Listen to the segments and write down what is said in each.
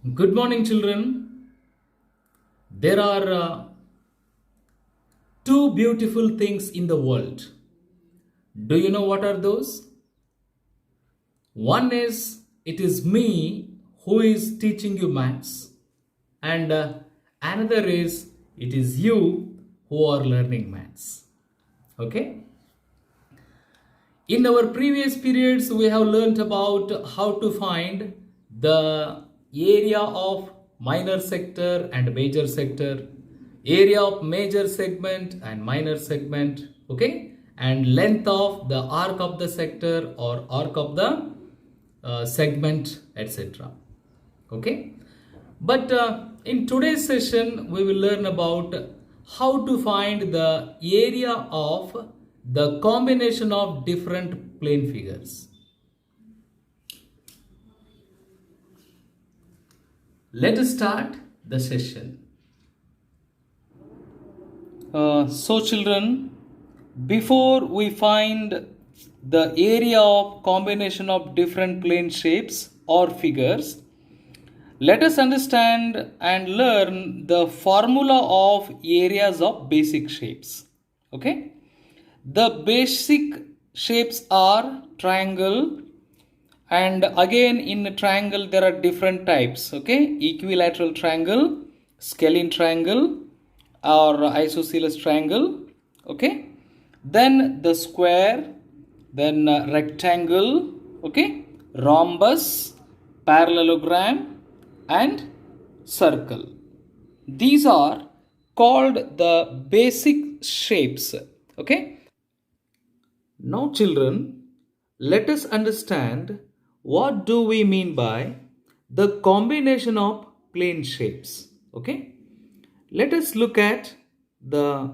Good morning, children. There are two beautiful things in the world. Do you know what are those? One is it is me who is teaching you maths, and another is it is you who are learning maths. Okay? In our previous periods, we have learnt about how to find the area of minor sector and major sector, area of major segment and minor segment, okay, and length of the arc of the sector or arc of the segment, etc. Okay, but in today's session, we will learn about how to find the area of the combination of different plane figures. Let us start the session. So children, before we find the area of combination of different plane shapes or figures, let us understand and learn the formula of areas of basic shapes. Okay? The basic shapes are triangle, and again in triangle there are different types. Okay? Equilateral triangle, scalene triangle, or isosceles triangle. Okay? Then the square, then rectangle, okay? Rhombus, parallelogram, and circle. These are called the basic shapes. Okay. Now, children, let us understand what do we mean by the combination of plane shapes. Okay. Let us look at the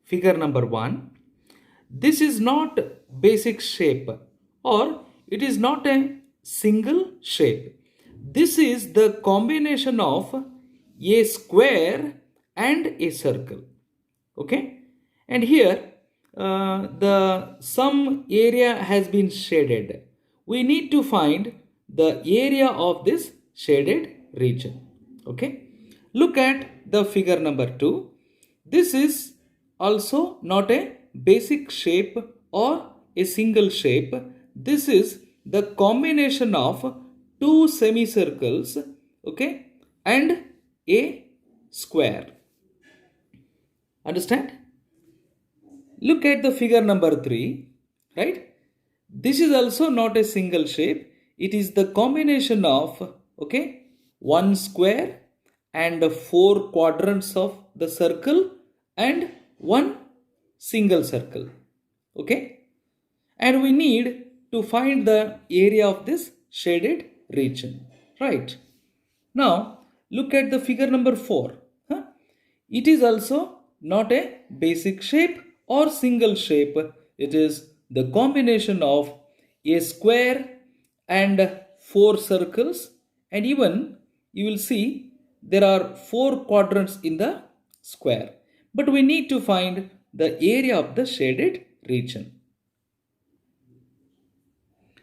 figure number 1. This is not basic shape, or it is not a single shape. This is the combination of a square and a circle. Okay, and here the some area has been shaded. We need to find the area of this shaded region. Okay, look at the figure number 2. This is also not a basic shape or a single shape. This is the combination of two semicircles, okay, and a square. Understand? Look at the figure number 3, right? This is also not a single shape. It is the combination of, okay, one square and four quadrants of the circle and one single circle. Okay? And we need to find the area of this shaded region. Right? Now, look at the figure number 4. Huh? It is also not a basic shape or single shape. It is the combination of a square and four circles, and even you will see there are four quadrants in the square. But we need to find the area of the shaded region.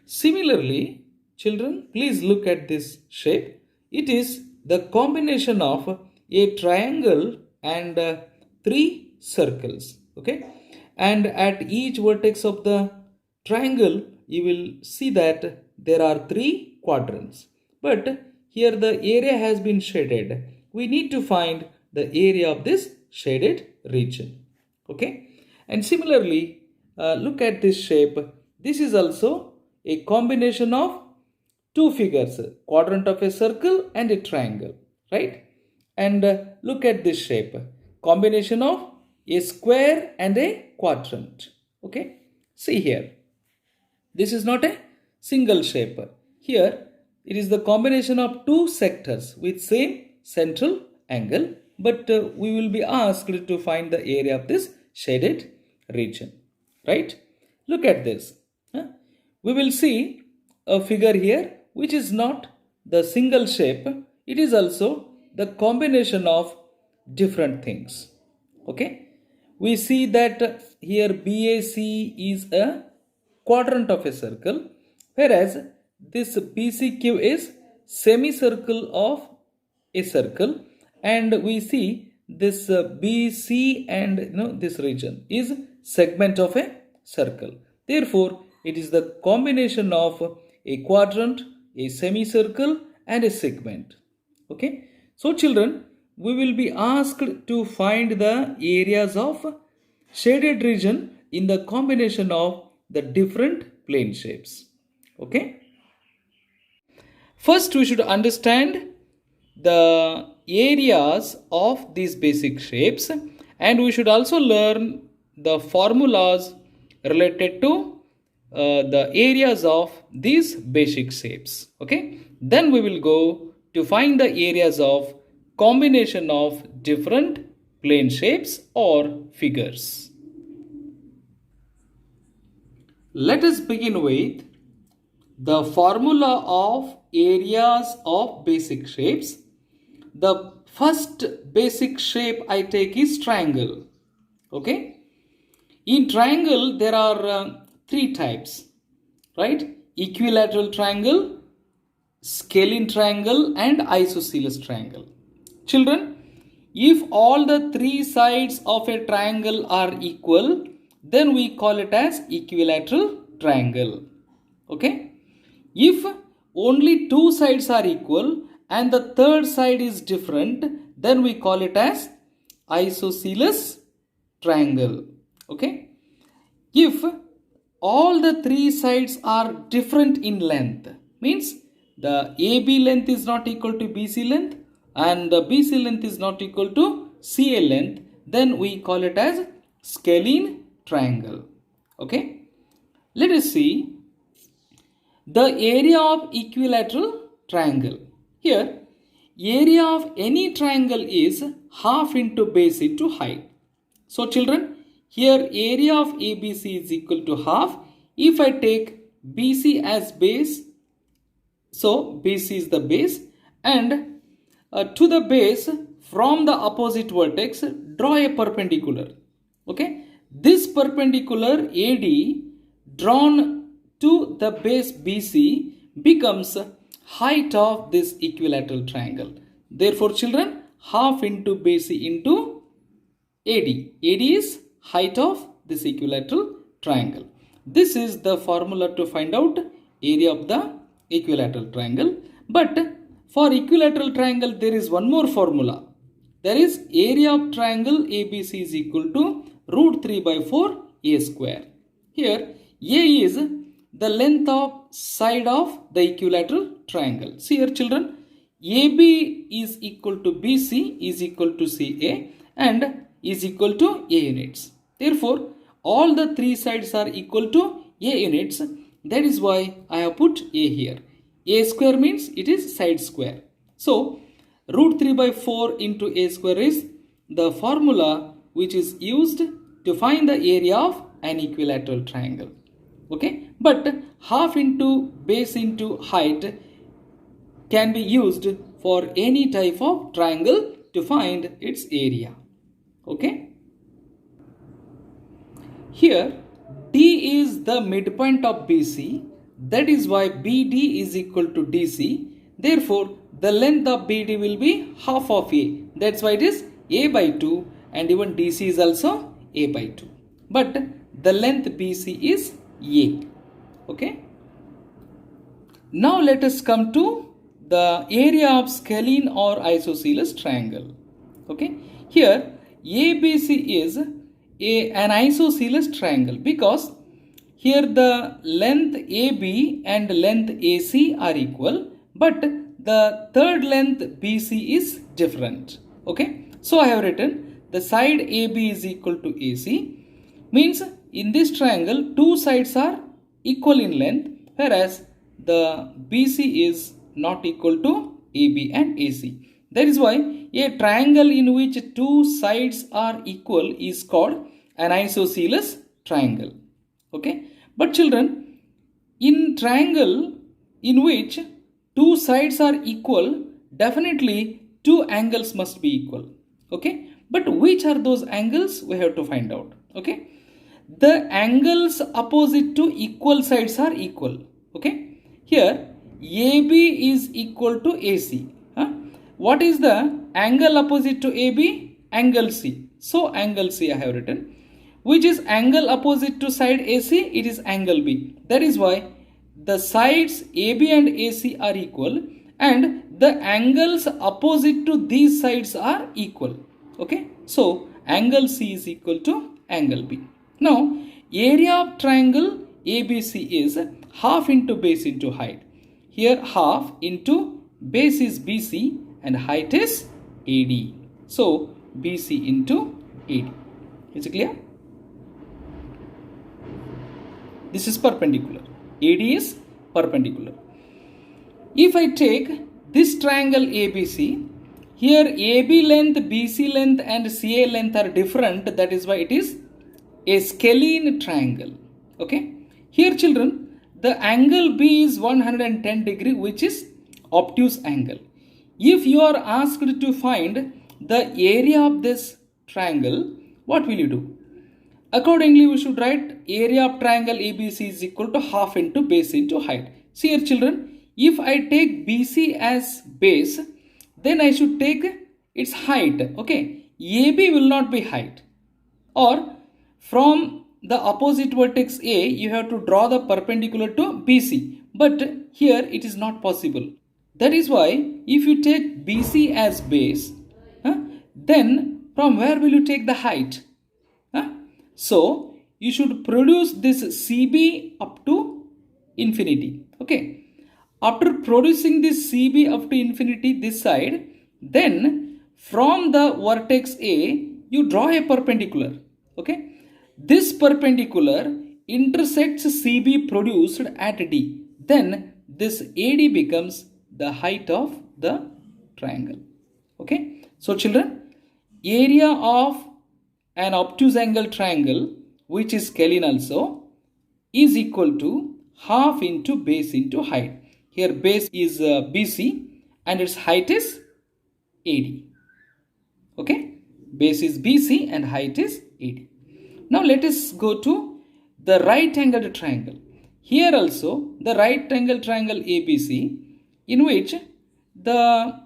Similarly, children, please look at this shape. It is the combination of a triangle and three circles. Okay, and at each vertex of the triangle, you will see that there are three quadrants. But here the area has been shaded. We need to find the area of this shaded region. Okay, and similarly, look at this shape. This is also a combination of two figures, quadrant of a circle and a triangle, right? And look at this shape, combination of a square and a quadrant. Okay, see here, this is not a single shape. Here it is the combination of two sectors with same central angle, but we will be asked to find the area of this shaded region, right? Look at this. We will see a figure here which is not the single shape. It is also the combination of different things. Okay, we see that here BAC is a quadrant of a circle, whereas this BCQ is semicircle of a circle, and we see this BC and this region is segment of a circle. Therefore, it is the combination of a quadrant, a semicircle, and a segment. Okay. So children, we will be asked to find the areas of shaded region in the combination of the different plane shapes. Okay. First, we should understand the areas of these basic shapes, and we should also learn the formulas related to the areas of these basic shapes. Okay. Then we will go to find the areas of combination of different plane shapes or figures. Let us begin with the formula of areas of basic shapes. The first basic shape I take is triangle. Okay. In triangle, there are three types, right? Equilateral triangle, scalene triangle, and isosceles triangle. Children, if all the three sides of a triangle are equal, then we call it as equilateral triangle. Okay. If only two sides are equal and the third side is different, then we call it as isosceles triangle. Okay. If all the three sides are different in length, means the AB length is not equal to BC length and the BC length is not equal to CA length, then we call it as scalene triangle. Okay. Let us see the area of equilateral triangle. Here, area of any triangle is half into base into height. So children, here area of ABC is equal to half. If I take BC as base, so BC is the base, and to the base from the opposite vertex, draw a perpendicular. Okay, this perpendicular AD drawn to the base BC becomes height of this equilateral triangle. Therefore, children, half into BC into AD. AD is height of this equilateral triangle. This is the formula to find out area of the equilateral triangle. But for equilateral triangle, there is one more formula. There is area of triangle ABC is equal to root 3 by 4 A square. Here, A is the length of side of the equilateral triangle. See here children, AB is equal to BC is equal to CA and is equal to A units. Therefore, all the three sides are equal to A units. That is why I have put A here. A square means it is side square. So, root 3 by 4 into A square is the formula which is used to find the area of an equilateral triangle. Okay, but half into base into height can be used for any type of triangle to find its area. Okay. Here D is the midpoint of BC. That is why BD is equal to DC. Therefore, the length of BD will be half of A. That's why it is A by 2 and even DC is also A by 2. But the length BC is A. Okay. Now let us come to the area of scalene or isosceles triangle. Okay. Here ABC is an isosceles triangle because here the length AB and length AC are equal, but the third length BC is different. Okay. So I have written the side AB is equal to AC, means in this triangle two sides are equal in length, whereas the BC is not equal to AB and AC. That is why a triangle in which two sides are equal is called an isosceles triangle. Okay. But children, in triangle in which two sides are equal, definitely two angles must be equal. Okay. But which are those angles? We have to find out. Okay. The angles opposite to equal sides are equal. Okay. Here AB is equal to AC. What is the angle opposite to AB? Angle C. So angle C I have written. Which is angle opposite to side AC? It is angle B. That is why the sides AB and AC are equal and the angles opposite to these sides are equal. Okay. So angle C is equal to angle B. Now area of triangle ABC is half into base into height. Here half into base is BC and height is AD. So BC into AD. Is it clear? This is perpendicular. AD is perpendicular. If I take this triangle ABC, here AB length, BC length and CA length are different. That is why it is a scalene triangle. Okay. Here children, the angle B is 110 degree, which is obtuse angle. If you are asked to find the area of this triangle, what will you do? Accordingly, we should write area of triangle ABC is equal to half into base into height. See here children, if I take BC as base, then I should take its height. Okay, AB will not be height. Or from the opposite vertex A, you have to draw the perpendicular to BC. But here it is not possible. That is why if you take BC as base, then from where will you take the height? So you should produce this CB up to infinity. Okay. After producing this CB up to infinity this side, then from the vertex A, you draw a perpendicular. Okay. This perpendicular intersects CB produced at D. Then this AD becomes the height of the triangle. Okay. So children, area of an obtuse angle triangle, which is scalene also, is equal to half into base into height. Here base is BC and its height is AD. Okay, base is BC and height is AD. Now let us go to the right angled triangle. Here also the right angle triangle ABC, in which the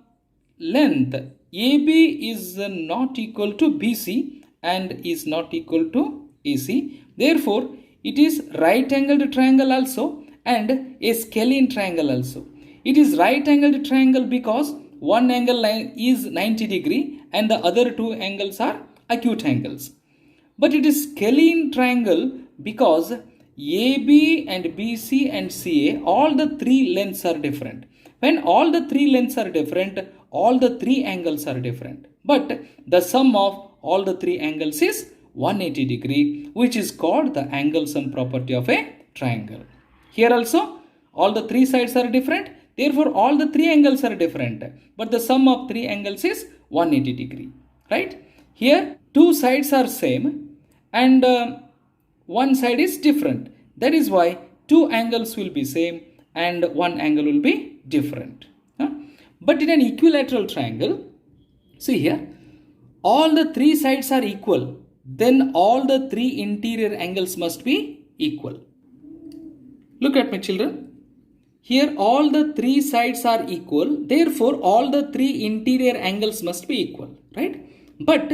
length AB is not equal to BC and is not equal to AC. Therefore, it is right angled triangle also and a scalene triangle also. It is right angled triangle because one angle is 90 degree and the other two angles are acute angles. But it is scalene triangle because AB and BC and CA, all the three lengths are different. When all the three lengths are different, all the three angles are different. But the sum of all the three angles is 180 degree, which is called the angle sum property of a triangle. Here also all the three sides are different, therefore all the three angles are different, but the sum of three angles is 180 degree, right? Here two sides are same and one side is different. That is why two angles will be same and one angle will be different. But in an equilateral triangle, see here, all the three sides are equal, then all the three interior angles must be equal. Look at me children. Here all the three sides are equal, therefore all the three interior angles must be equal, right? But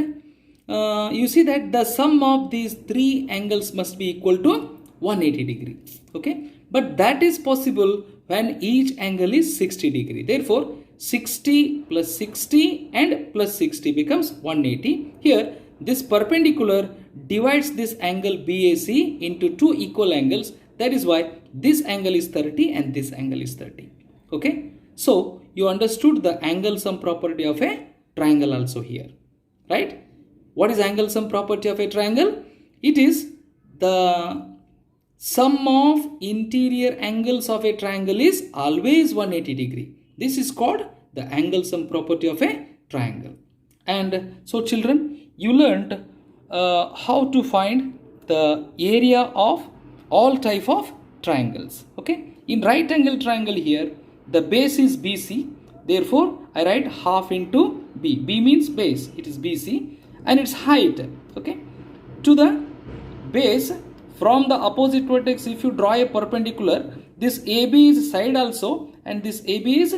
you see that the sum of these three angles must be equal to 180 degree. Okay, but that is possible when each angle is 60 degree. Therefore 60 plus 60 and plus 60 becomes 180. Here this perpendicular divides this angle BAC into two equal angles. That is why this angle is 30 and this angle is 30. Okay, so you understood the angle sum property of a triangle also here, right? What is angle sum property of a triangle? It is the sum of interior angles of a triangle is always 180 degree. This is called the angle sum property of a triangle. And so children, you learned how to find the area of all type of triangles. Okay, in right angle triangle here the base is BC, therefore I write half into B. B means base, it is BC, and its height, okay, to the base from the opposite vertex. If you draw a perpendicular, this AB is side also and this AB is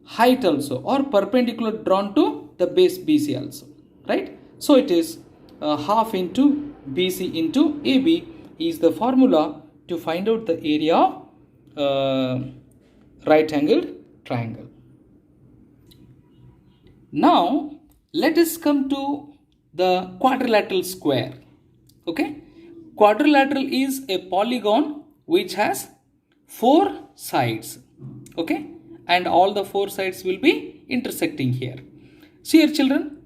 height also, or perpendicular drawn to the base BC also, right? So it is half into BC into AB is the formula to find out the area of right angled triangle. Now let us come to the quadrilateral square. Okay, quadrilateral is a polygon which has 4 sides. Okay, and all the 4 sides will be intersecting here. See here children,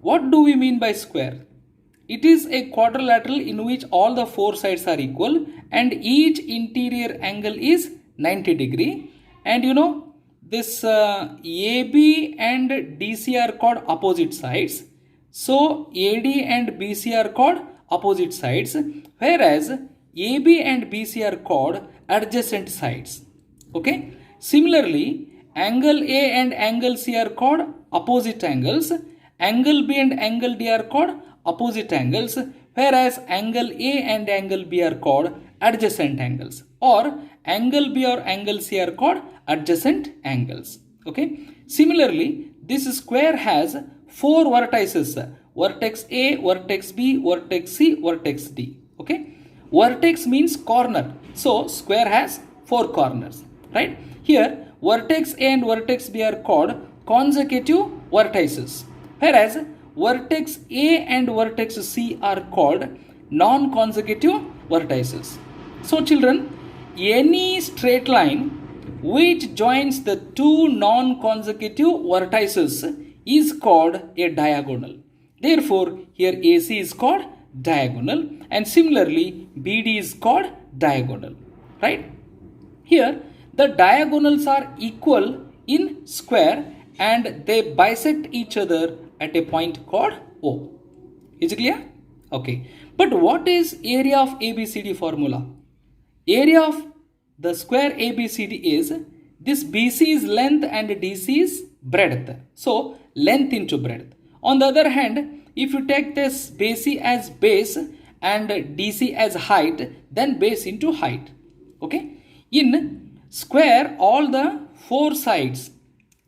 what do we mean by square? It is a quadrilateral in which all the 4 sides are equal and each interior angle is 90 degree, and you know this AB and DC are called opposite sides. So AD and BC are called opposite sides, whereas AB and BC are called adjacent sides. Okay. Similarly, angle A and angle C are called opposite angles. Angle B and angle D are called opposite angles, whereas angle A and angle B are called adjacent angles, or angle B or angle C are called adjacent angles. Okay. Similarly, this square has 4 vertices: vertex A, vertex B, vertex C, vertex D. Okay. Vertex means corner, so square has 4 corners, right? Here vertex A and vertex B are called consecutive vertices, whereas vertex A and vertex C are called non-consecutive vertices. So children, any straight line which joins the 2 non-consecutive vertices is called a diagonal. Therefore, here AC is called diagonal, and similarly BD is called diagonal, right? Here the diagonals are equal in square and they bisect each other at a point called O. Is it clear? Okay. But what is area of ABCD formula? Area of the square ABCD is this BC is length and DC is breadth. So length into breadth. On the other hand, if you take this BC as base and DC as height, then base into height. Okay. In square, all the 4 sides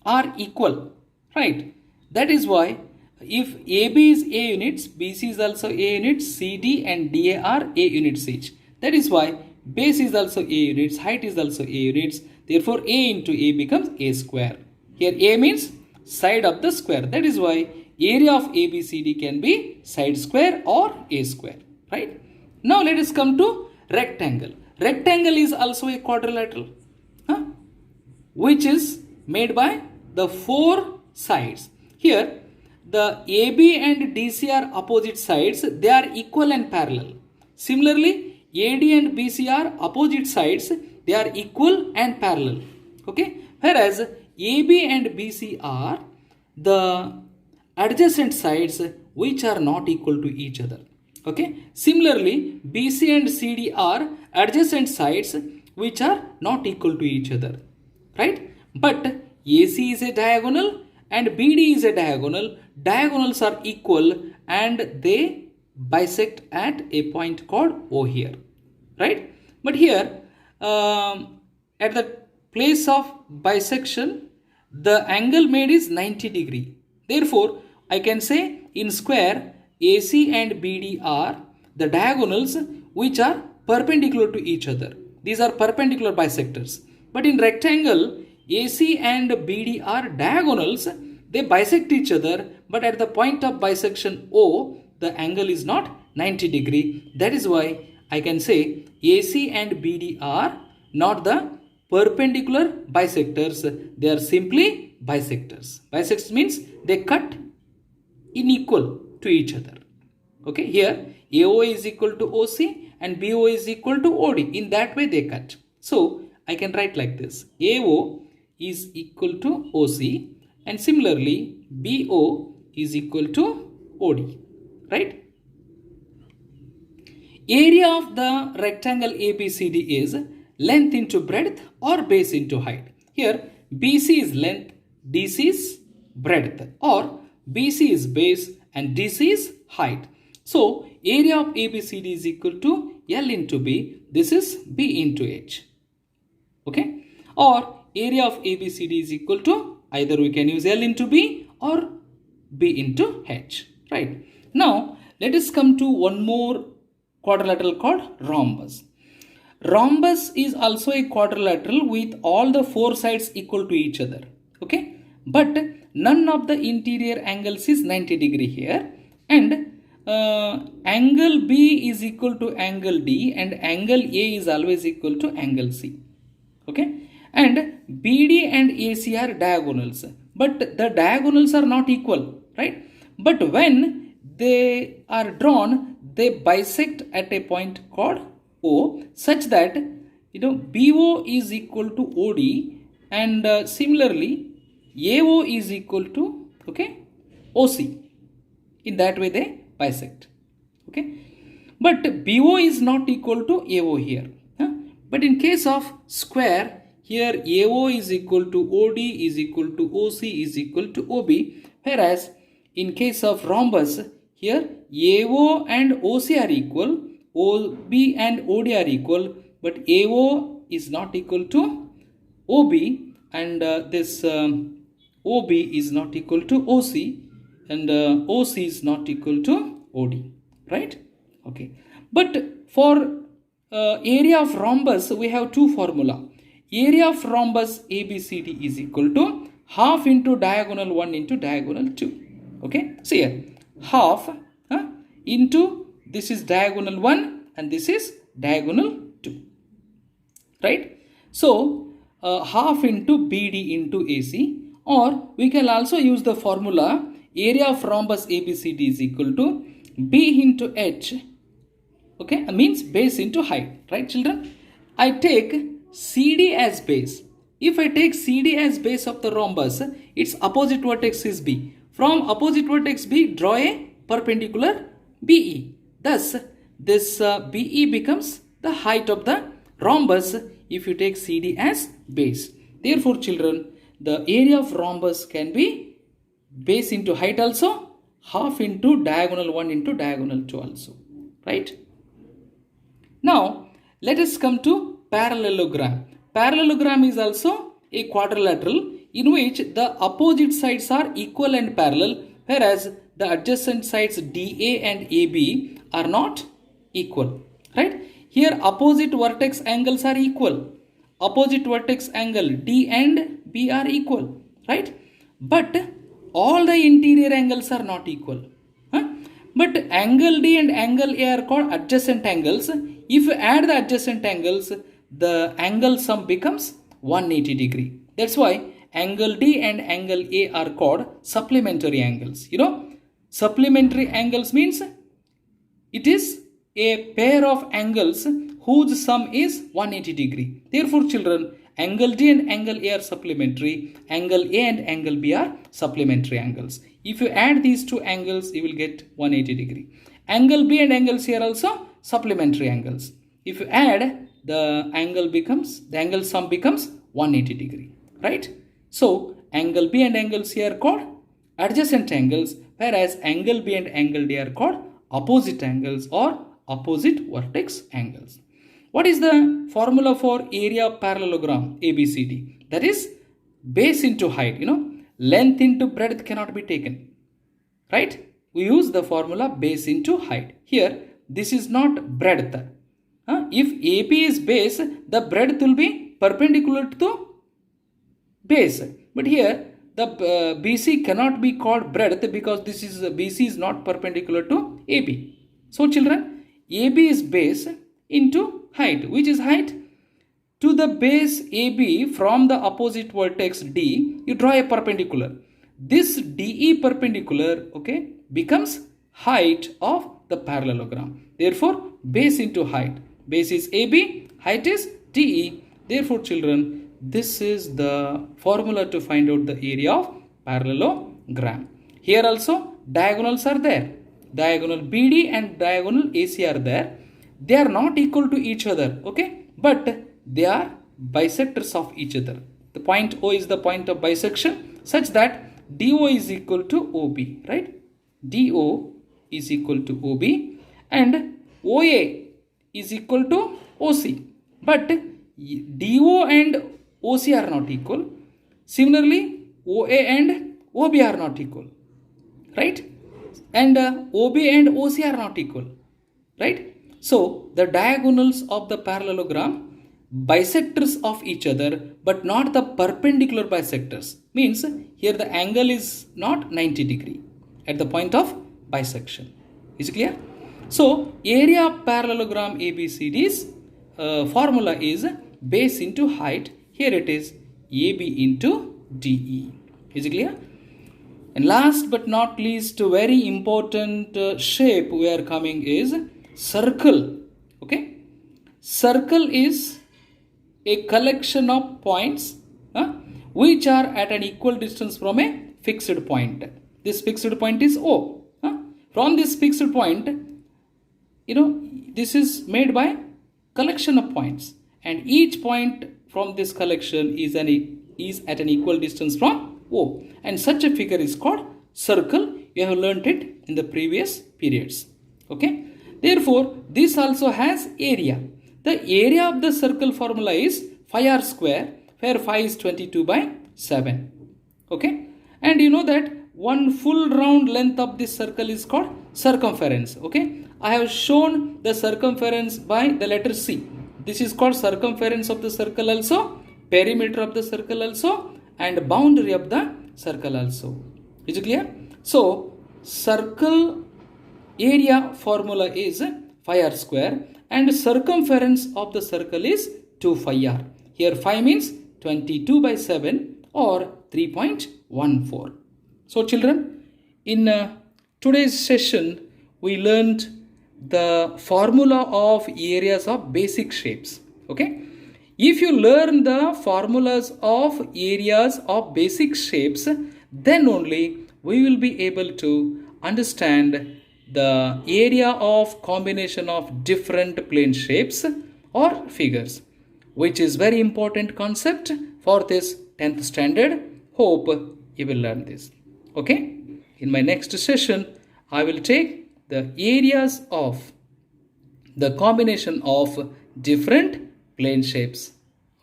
are equal, right? That is why if AB is A units, BC is also A units, CD and DA are A units each. That is why base is also A units, height is also A units. Therefore, A into A becomes A square. Here A means side of the square. That is why area of ABCD can be side square or A square, right? Now let us come to rectangle. Rectangle is also a quadrilateral, which is made by the 4 sides. Here the AB and DC are opposite sides, they are equal and parallel. Similarly, AD and BC are opposite sides, they are equal and parallel. Okay, whereas AB and BC are the adjacent sides which are not equal to each other. Okay, similarly BC and CD are adjacent sides which are not equal to each other, right? But AC is a diagonal and BD is a diagonal. Diagonals are equal and they bisect at a point called O here, right? But here at the place of bisection, the angle made is 90 degree. Therefore, I can say in square AC and BD are the diagonals which are perpendicular to each other. These are perpendicular bisectors. But in rectangle, AC and BD are diagonals. They bisect each other, but at the point of bisection O, the angle is not 90 degree. That is why I can say AC and BD are not the perpendicular bisectors. They are simply bisectors. Bisectors means they cut unequal to each other. Okay, here AO is equal to OC and BO is equal to OD. In that way they cut. So I can write like this: AO is equal to OC and similarly BO is equal to OD, right? Area of the rectangle ABCD is length into breadth or base into height. Here BC is length, DC is breadth, or BC is base and DC is height. So area of ABCD is equal to L into B. This is B into H. Okay. Or area of ABCD is equal to, either we can use L into B or B into H, right? Now, let us come to one more quadrilateral called rhombus. Rhombus is also a quadrilateral with all the four sides equal to each other, okay? But none of the interior angles is 90 degree here, and angle B is equal to angle D and angle A is always equal to angle C, okay? And BD and AC are diagonals, but the diagonals are not equal, right? But when they are drawn, they bisect at a point called O, such that BO is equal to OD, and similarly AO is equal to, okay, OC. In that way they bisect, okay? But BO is not equal to AO here, huh? But in case of square, here AO is equal to OD is equal to OC is equal to OB, whereas in case of rhombus, here AO and OC are equal, OB and OD are equal, but AO is not equal to OB, and this OB is not equal to OC, and OC is not equal to OD, right? Okay. But for area of rhombus, we have two formula. Area of rhombus ABCD is equal to half into diagonal 1 into diagonal 2. Okay. So here half into, this is diagonal 1 and this is diagonal 2. Right. So half into BD into AC, or we can also use the formula area of rhombus ABCD is equal to B into H. Okay, means base into height, right children? I take CD as base. If I take CD as base of the rhombus, its opposite vertex is B. From opposite vertex B, draw a perpendicular BE. Thus, this BE becomes the height of the rhombus if you take CD as base. Therefore, children, the area of rhombus can be base into height also, half into diagonal 1 into diagonal 2 also, right? Now, let us come to parallelogram. Parallelogram is also a quadrilateral in which the opposite sides are equal and parallel, whereas the adjacent sides DA and AB are not equal, right? Here opposite vertex angles are equal. Opposite vertex angle D and B are equal, right? But all the interior angles are not equal. But angle D and angle A are called adjacent angles. If you add the adjacent angles, the angle sum becomes 180 degree. That's why angle D and angle A are called supplementary angles. Supplementary angles means it is a pair of angles whose sum is 180 degree. Therefore, children, angle D and angle A are supplementary. Angle A and angle B are supplementary angles. If you add these two angles, you will get 180 degree. Angle B and angle C are also supplementary angles. If you add, the angle sum becomes 180 degree, right? So, angle B and angle C are called adjacent angles, whereas angle B and angle D are called opposite angles or opposite vertex angles. What is the formula for area of parallelogram ABCD? That is base into height. Length into breadth cannot be taken, right? We use the formula base into height. Here, this is not breadth. If AB is base, the breadth will be perpendicular to base. But here, the BC cannot be called breadth because this is BC is not perpendicular to AB. So, children, AB is base into height. Which is height? To the base AB from the opposite vertex D, you draw a perpendicular. This DE perpendicular, okay, becomes height of the parallelogram. Therefore, base into height. Base is AB, height is DE. Therefore, children, this is the formula to find out the area of parallelogram. Here also, diagonals are there. Diagonal BD and diagonal AC are there. They are not equal to each other, okay, but they are bisectors of each other. The point O is the point of bisection such that DO is equal to OB, right? DO is equal to OB and OA is equal to OC. But DO and OC are not equal. Similarly, OA and OB are not equal, right? And OB and OC are not equal, right? So the diagonals of the parallelogram bisectors of each other but not the perpendicular bisectors, means here the angle is not 90 degree at the point of bisection. Is it clear? So area of parallelogram ABCD's formula is base into height. Here it is AB into DE. Is it clear? And last but not least, very important shape we are coming is circle. Okay, circle is a collection of points which are at an equal distance from a fixed point. This fixed point is O. From this fixed point, this is made by collection of points, and each point from this collection is at an equal distance from O, and such a figure is called circle. You have learnt it in the previous periods. Okay, therefore this also has area. The area of the circle formula is phi r square, where phi is 22 by 7. Okay, and you know that one full round length of this circle is called circumference. Okay, I have shown the circumference by the letter C. This is called circumference of the circle also, perimeter of the circle also, and boundary of the circle also. Is it clear? So circle area formula is phi r square, and circumference of the circle is 2 phi r. Here phi means 22 by 7 or 3.14. So children, in today's session we learned the formula of areas of basic shapes. Okay, if you learn the formulas of areas of basic shapes, then only we will be able to understand the area of combination of different plane shapes or figures, which is very important concept for this 10th standard. Hope you will learn this. Okay, in my next session I will take the areas of the combination of different plane shapes.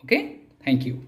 Okay, thank you.